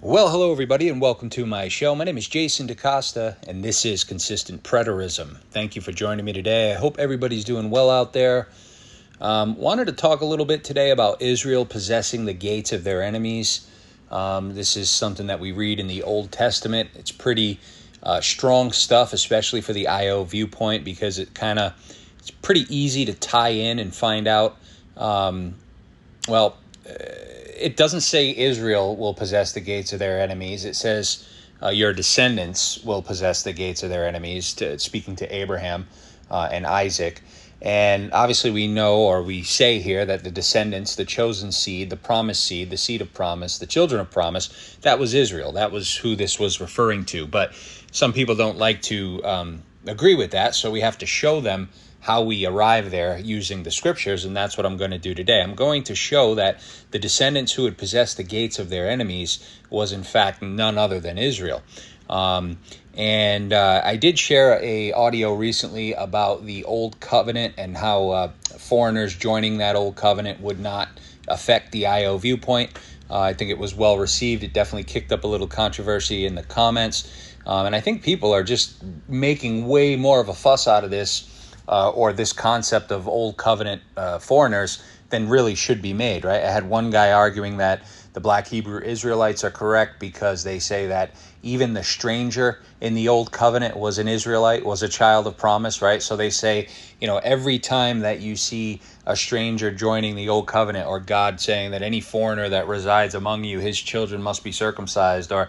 Well, hello everybody, and welcome to my show. My name is Jason DeCosta, and this is Consistent Preterism. Thank you for joining me today. I hope everybody's doing well out there. Wanted to talk a little bit today about Israel possessing the gates of their enemies. This is something that we read in the Old Testament. It's pretty strong stuff, especially for the IO viewpoint, because it's pretty easy to tie in and find out. It doesn't say Israel will possess the gates of their enemies. It says your descendants will possess the gates of their enemies, speaking to Abraham and Isaac. And obviously we know, or we say here, that the descendants, the chosen seed, the promised seed, the seed of promise, the children of promise, that was Israel. That was who this was referring to. But some people don't like to agree with that, so we have to show them how we arrive there using the scriptures, and that's what I'm going to do today. I'm going to show that the descendants who would possess the gates of their enemies was in fact none other than Israel. I did share a audio recently about the Old Covenant and how foreigners joining that Old Covenant would not affect the IO viewpoint. I think it was well received. It definitely kicked up a little controversy in the comments. And I think people are just making way more of a fuss out of this or this concept of Old Covenant foreigners than really should be made, right? I had one guy arguing that the Black Hebrew Israelites are correct because they say that even the stranger in the Old Covenant was an Israelite, was a child of promise, right? So they say, every time that you see a stranger joining the Old Covenant, or God saying that any foreigner that resides among you, his children must be circumcised, or,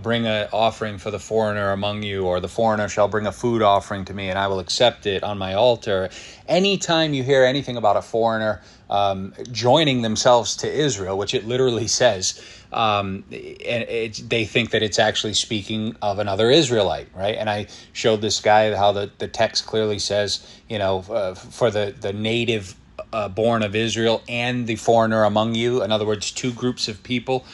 bring an offering for the foreigner among you, or the foreigner shall bring a food offering to me and I will accept it on my altar. Anytime you hear anything about a foreigner joining themselves to Israel, which it literally says, they think that it's actually speaking of another Israelite, right? And I showed this guy how the text clearly says, for the native born of Israel and the foreigner among you. In other words, two groups of people.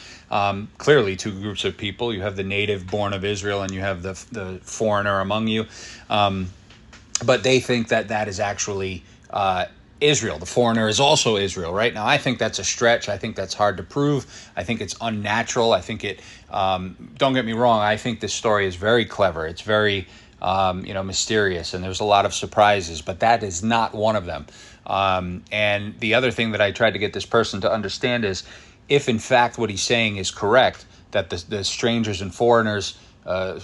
Clearly two groups of people. You have the native born of Israel and you have the foreigner among you. But they think that is actually Israel. The foreigner is also Israel, right? Now, I think that's a stretch. I think that's hard to prove. I think it's unnatural. I think don't get me wrong, I think this story is very clever. It's very, mysterious, and there's a lot of surprises, but that is not one of them. And the other thing that I tried to get this person to understand is, if in fact what he's saying is correct, that the strangers and foreigners,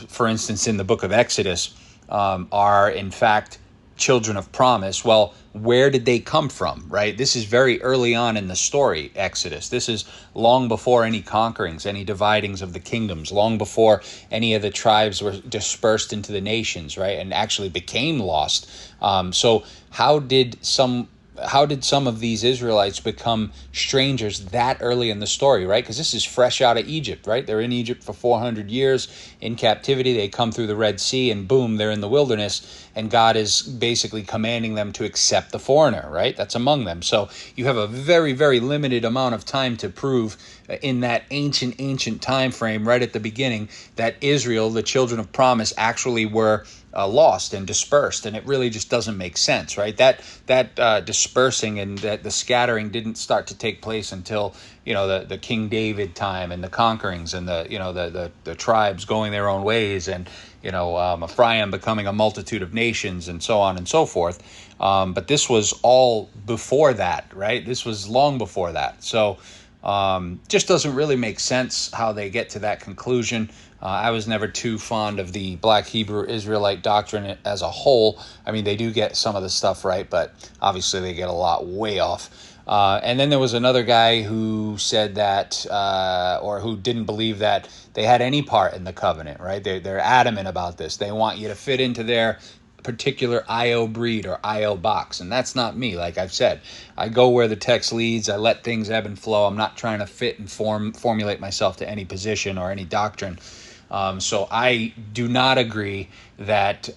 for instance, in the book of Exodus, are in fact children of promise, well, where did they come from, right? This is very early on in the story, Exodus. This is long before any conquerings, any dividings of the kingdoms, long before any of the tribes were dispersed into the nations, right, and actually became lost. So how did some of these Israelites become strangers that early in the story, right? Because this is fresh out of Egypt, right? They're in Egypt for 400 years in captivity. They come through the Red Sea and boom, they're in the wilderness. And God is basically commanding them to accept the foreigner, right? That's among them. So you have a very, very limited amount of time to prove in that ancient time frame right at the beginning that Israel, the children of promise, actually were lost and dispersed, and it really just doesn't make sense, right? That dispersing and that the scattering didn't start to take place until the King David time and the conquerings and the tribes going their own ways, and Ephraim becoming a multitude of nations and so on and so forth. But this was all before that, right? This was long before that. So just doesn't really make sense how they get to that conclusion. I was never too fond of the Black Hebrew Israelite doctrine as a whole. I mean, they do get some of the stuff right, but obviously they get a lot way off. And then there was another guy who said that, or who didn't believe that they had any part in the covenant, right? They're adamant about this. They want you to fit into their particular IO breed or IO box, and that's not me. Like I've said, I go where the text leads. I let things ebb and flow. I'm not trying to fit and formulate myself to any position or any doctrine. So I do not agree that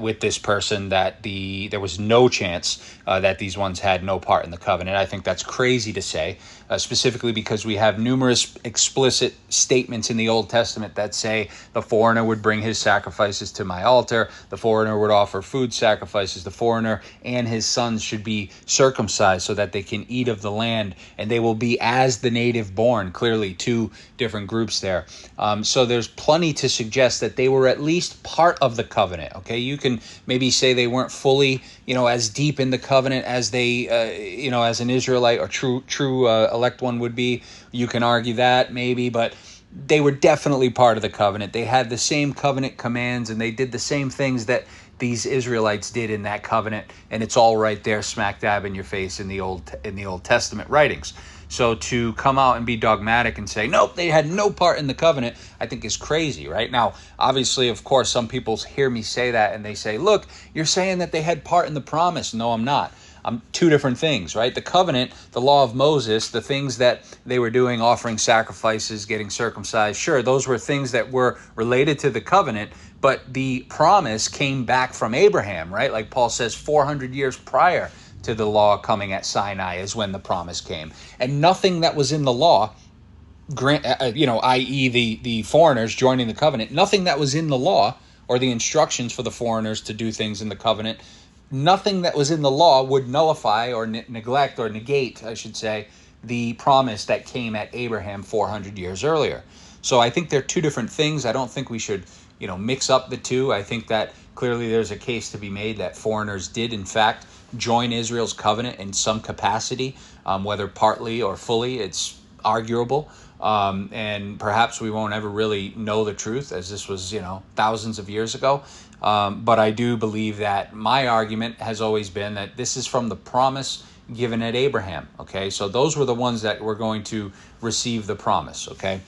with this person that there was no chance that these ones had no part in the covenant. I think that's crazy to say, specifically because we have numerous explicit statements in the Old Testament that say the foreigner would bring his sacrifices to my altar, the foreigner would offer food sacrifices, the foreigner and his sons should be circumcised so that they can eat of the land, and they will be as the native born. Clearly two different groups there. So there's plenty to suggest that they were at least part of the covenant. Okay, you can maybe say they weren't fully, as deep in the covenant as they, as an Israelite or true elect one would be. You can argue that maybe, but they were definitely part of the covenant. They had the same covenant commands, and they did the same things that these Israelites did in that covenant, and it's all right there, smack dab in your face in the Old Testament writings. So to come out and be dogmatic and say, nope, they had no part in the covenant, I think is crazy, right? Now, obviously, of course, some people hear me say that and they say, look, you're saying that they had part in the promise. No, I'm not. Two different things, right? The covenant, the law of Moses, the things that they were doing, offering sacrifices, getting circumcised, sure, those were things that were related to the covenant, but the promise came back from Abraham, right? Like Paul says, 400 years prior to the law coming at Sinai is when the promise came. And nothing that was in the law, i.e. the foreigners joining the covenant, nothing that was in the law or the instructions for the foreigners to do things in the covenant, nothing that was in the law would nullify or neglect or negate, I should say, the promise that came at Abraham 400 years earlier. So I think they're two different things. I don't think we should, mix up the two. I think that clearly there's a case to be made that foreigners did, in fact, join Israel's covenant in some capacity, whether partly or fully. It's arguable. And perhaps we won't ever really know the truth, as this was, thousands of years ago. But I do believe that my argument has always been that this is from the promise given at Abraham. Okay, so those were the ones that were going to receive the promise. Okay,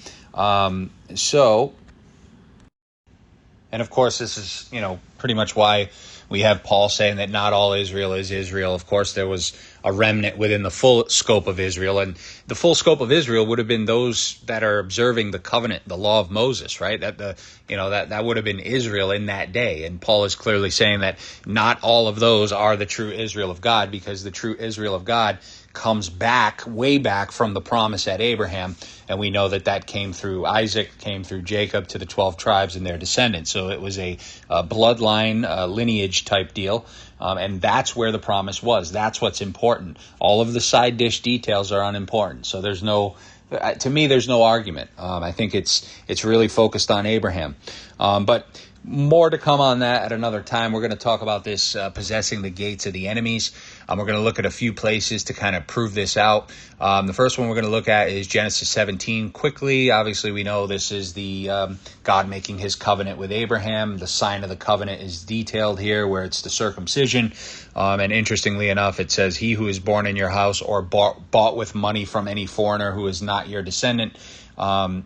and of course, this is, pretty much why we have Paul saying that not all Israel is Israel. Of course, there was a remnant within the full scope of Israel, and the full scope of Israel would have been those that are observing the covenant, the law of Moses, right? That would have been Israel in that day. And Paul is clearly saying that not all of those are the true Israel of God, because the true Israel of God comes back, way back from the promise at Abraham. And we know that came through Isaac, came through Jacob to the 12 tribes and their descendants. So it was a bloodline, lineage type deal. And that's where the promise was. That's what's important. All of the side dish details are unimportant. So there's no argument. I think it's really focused on Abraham. But more to come on that at another time. We're going to talk about this possessing the gates of the enemies. We're going to look at a few places to kind of prove this out. The first one we're going to look at is Genesis 17 quickly. Obviously, we know this is the God making his covenant with Abraham. The sign of the covenant is detailed here, where it's the circumcision. And interestingly enough, it says, he who is born in your house or bought with money from any foreigner who is not your descendant,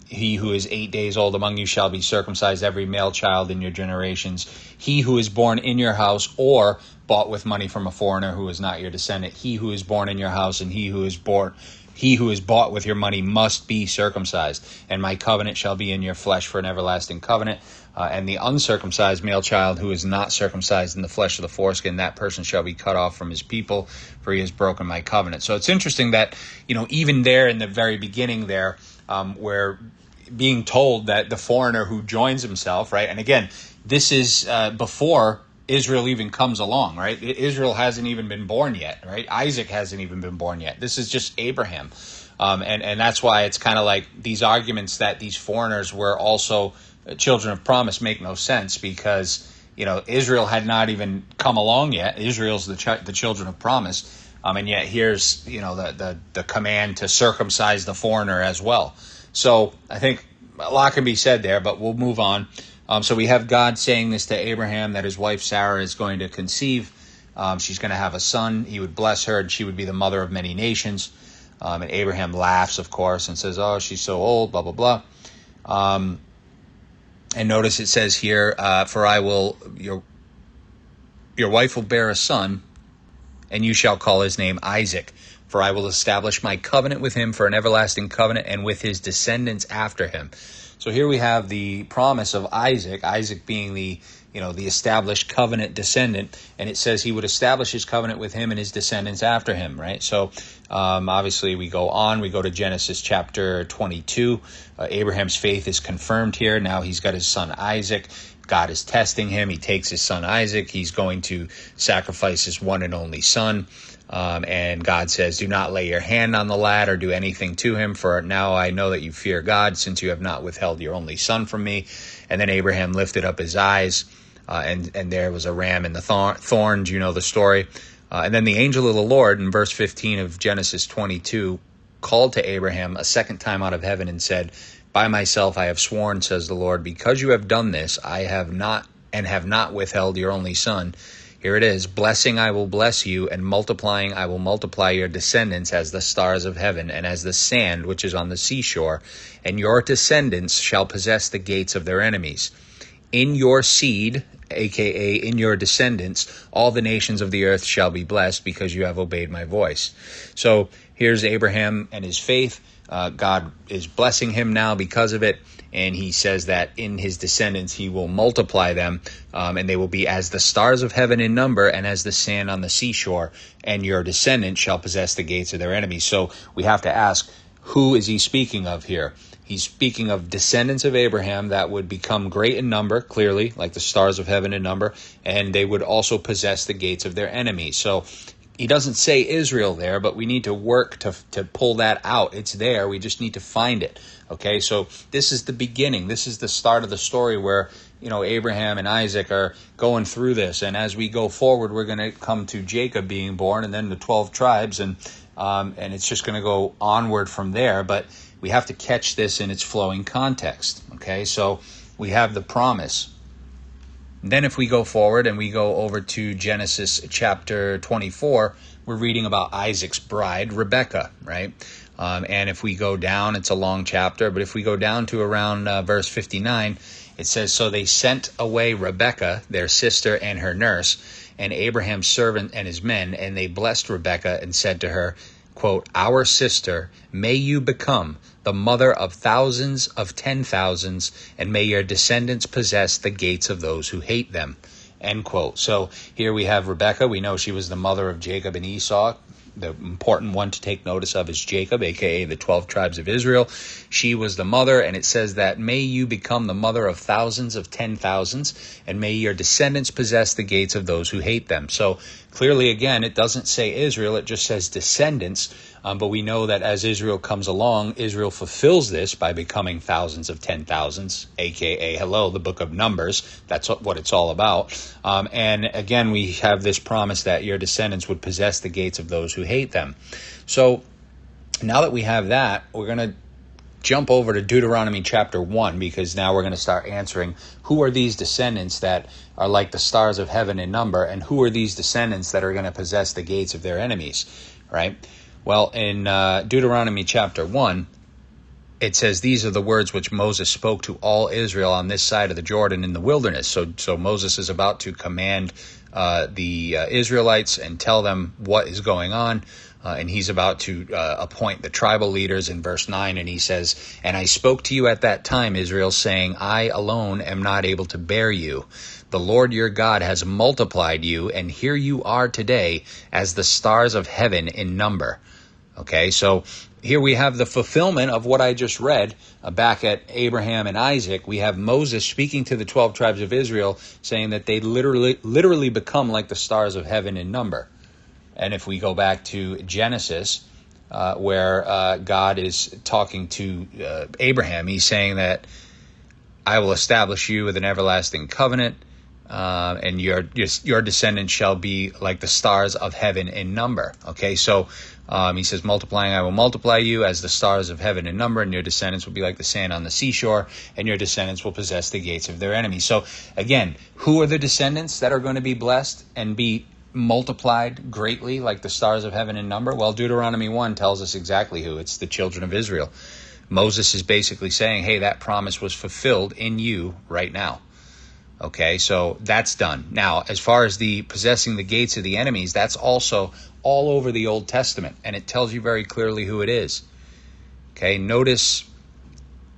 he who is 8 days old among you shall be circumcised, every male child in your generations. He who is born in your house or bought with money from a foreigner who is not your descendant, he who is born in your house and he who is bought with your money must be circumcised. And my covenant shall be in your flesh for an everlasting covenant. And the uncircumcised male child who is not circumcised in the flesh of the foreskin, that person shall be cut off from his people, for he has broken my covenant. So it's interesting that, even there in the very beginning there, where being told that the foreigner who joins himself, right? And again, this is before Israel even comes along, right? Israel hasn't even been born yet, right? Isaac hasn't even been born yet. This is just Abraham. And that's why it's kind of like these arguments that these foreigners were also children of promise make no sense, because, Israel had not even come along yet. Israel's the children of promise. And yet here's, the command to circumcise the foreigner as well. So I think a lot can be said there, but we'll move on. So we have God saying this to Abraham, that his wife Sarah is going to conceive. She's going to have a son. He would bless her, and she would be the mother of many nations. And Abraham laughs, of course, and says, oh, she's so old, blah, blah, blah. And notice it says here, for your wife will bear a son, and you shall call his name Isaac, For I will establish my covenant with him for an everlasting covenant, and with his descendants after him. So here we have the promise of Isaac, Isaac being the established covenant descendant, and it says he would establish his covenant with him and his descendants after him, right? So obviously we go to Genesis chapter 22. Abraham's faith is confirmed here. Now he's got his son Isaac. God is testing him. He takes his son Isaac. He's going to sacrifice his one and only son. And God says, do not lay your hand on the lad or do anything to him, for now I know that you fear God, since you have not withheld your only son from me. And then Abraham lifted up his eyes, and there was a ram in the thorns. You know the story. And then the angel of the Lord, in verse 15 of Genesis 22, called to Abraham a second time out of heaven and said, by myself I have sworn, says the Lord, because you have done this, I have not withheld your only son. Here it is, blessing I will bless you, and multiplying I will multiply your descendants as the stars of heaven, and as the sand which is on the seashore, and your descendants shall possess the gates of their enemies. In your seed, aka in your descendants, all the nations of the earth shall be blessed, because you have obeyed my voice. So here's Abraham and his faith. God is blessing him now because of it, and he says that in his descendants he will multiply them, and they will be as the stars of heaven in number and as the sand on the seashore, and your descendants shall possess the gates of their enemies. So we have to ask, who is he speaking of here? He's speaking of descendants of Abraham that would become great in number, clearly, like the stars of heaven in number, and they would also possess the gates of their enemies. So he doesn't say Israel there, but we need to work to pull that out. It's there. We just need to find it. Okay, so this is the beginning. This is the start of the story where, Abraham and Isaac are going through this. And as we go forward, we're going to come to Jacob being born, and then the 12 tribes, and it's just going to go onward from there. But we have to catch this in its flowing context. Okay, so we have the promise. Then if we go forward and we go over to Genesis chapter 24, we're reading about Isaac's bride, Rebekah, right? And if we go down, it's a long chapter, but if we go down to around verse 59, it says, so they sent away Rebekah, their sister, and her nurse, and Abraham's servant and his men, and they blessed Rebekah and said to her, quote, our sister, may you become the mother of thousands of 10,000s, and may your descendants possess the gates of those who hate them, end quote. So here we have Rebekah. We know she was the mother of Jacob and Esau. The important one to take notice of is Jacob, aka the 12 tribes of Israel. She was the mother, and it says that may you become the mother of thousands of 10,000s, and may your descendants possess the gates of those who hate them. So clearly, again, it doesn't say Israel, it just says descendants. But we know that as Israel comes along, Israel fulfills this by becoming thousands of 10,000s, aka, the book of Numbers. That's what it's all about. And again, we have this promise that your descendants would possess the gates of those who hate them. So now that we have that, we're going to jump over to Deuteronomy chapter 1, because now we're going to start answering who are these descendants that are like the stars of heaven in number, and who are these descendants that are going to possess the gates of their enemies, right? Well, in Deuteronomy chapter 1, it says, these are the words which Moses spoke to all Israel on this side of the Jordan in the wilderness. So Moses is about to command the Israelites and tell them what is going on. And he's about to appoint the tribal leaders in verse 9. And he says, and I spoke to you at that time, Israel, saying, I alone am not able to bear you. The Lord your God has multiplied you, and here you are today as the stars of heaven in number. Okay, so here we have the fulfillment of what I just read back at Abraham and Isaac. We have Moses speaking to the 12 tribes of Israel, saying that they literally become like the stars of heaven in number. And if we go back to Genesis, where God is talking to Abraham, he's saying that I will establish you with an everlasting covenant, and your descendants shall be like the stars of heaven in number. Okay, so he says, multiplying, I will multiply you as the stars of heaven in number, and your descendants will be like the sand on the seashore, and your descendants will possess the gates of their enemies. So again, who are the descendants that are going to be blessed and be multiplied greatly like the stars of heaven in number? Well, Deuteronomy 1 tells us exactly who. It's the children of Israel. Moses is basically saying, hey, that promise was fulfilled in you right now. Okay, so that's done. Now, as far as the possessing the gates of the enemies, that's also all over the Old Testament, and it tells you very clearly who it is. Okay, notice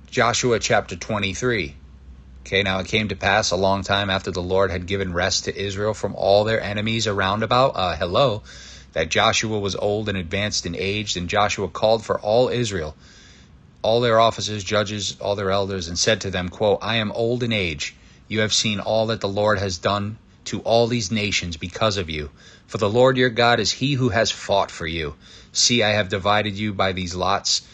Joshua chapter 23. Okay, now it came to pass a long time after the Lord had given rest to Israel from all their enemies around about, that Joshua was old and advanced in age, and Joshua called for all Israel, all their officers, judges, all their elders, and said to them, quote, I am old in age. You have seen all that the Lord has done to all these nations because of you. For the Lord your God is he who has fought for you. See, I have divided you by these lots,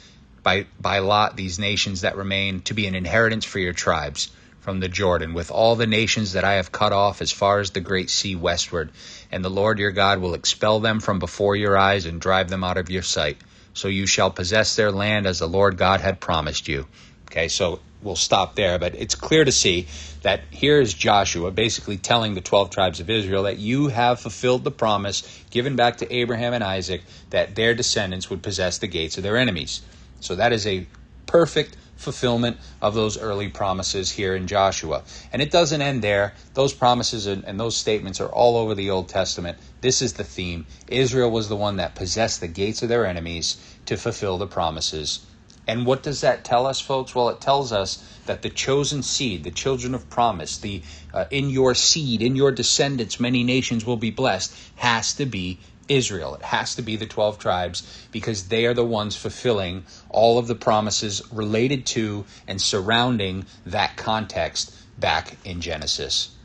by lot, these nations that remain, to be an inheritance for your tribes from the Jordan, with all the nations that I have cut off as far as the great sea westward. And the Lord your God will expel them from before your eyes and drive them out of your sight. So you shall possess their land as the Lord God had promised you. Okay, so we'll stop there, but it's clear to see that here is Joshua basically telling the 12 tribes of Israel that you have fulfilled the promise given back to Abraham and Isaac that their descendants would possess the gates of their enemies. So that is a perfect fulfillment of those early promises here in Joshua. And it doesn't end there. Those promises and those statements are all over the Old Testament. This is the theme. Israel was the one that possessed the gates of their enemies to fulfill the promises. And what does that tell us, folks? Well, it tells us that the chosen seed, the children of promise, in your seed, in your descendants, many nations will be blessed, has to be Israel. It has to be the 12 tribes because they are the ones fulfilling all of the promises related to and surrounding that context back in Genesis.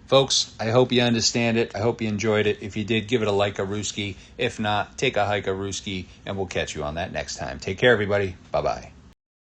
Folks, I hope you understand it. I hope you enjoyed it. If you did, give it a like a Rooski. If not, take a hike a Rooski, and we'll catch you on that next time. Take care, everybody. Bye-bye.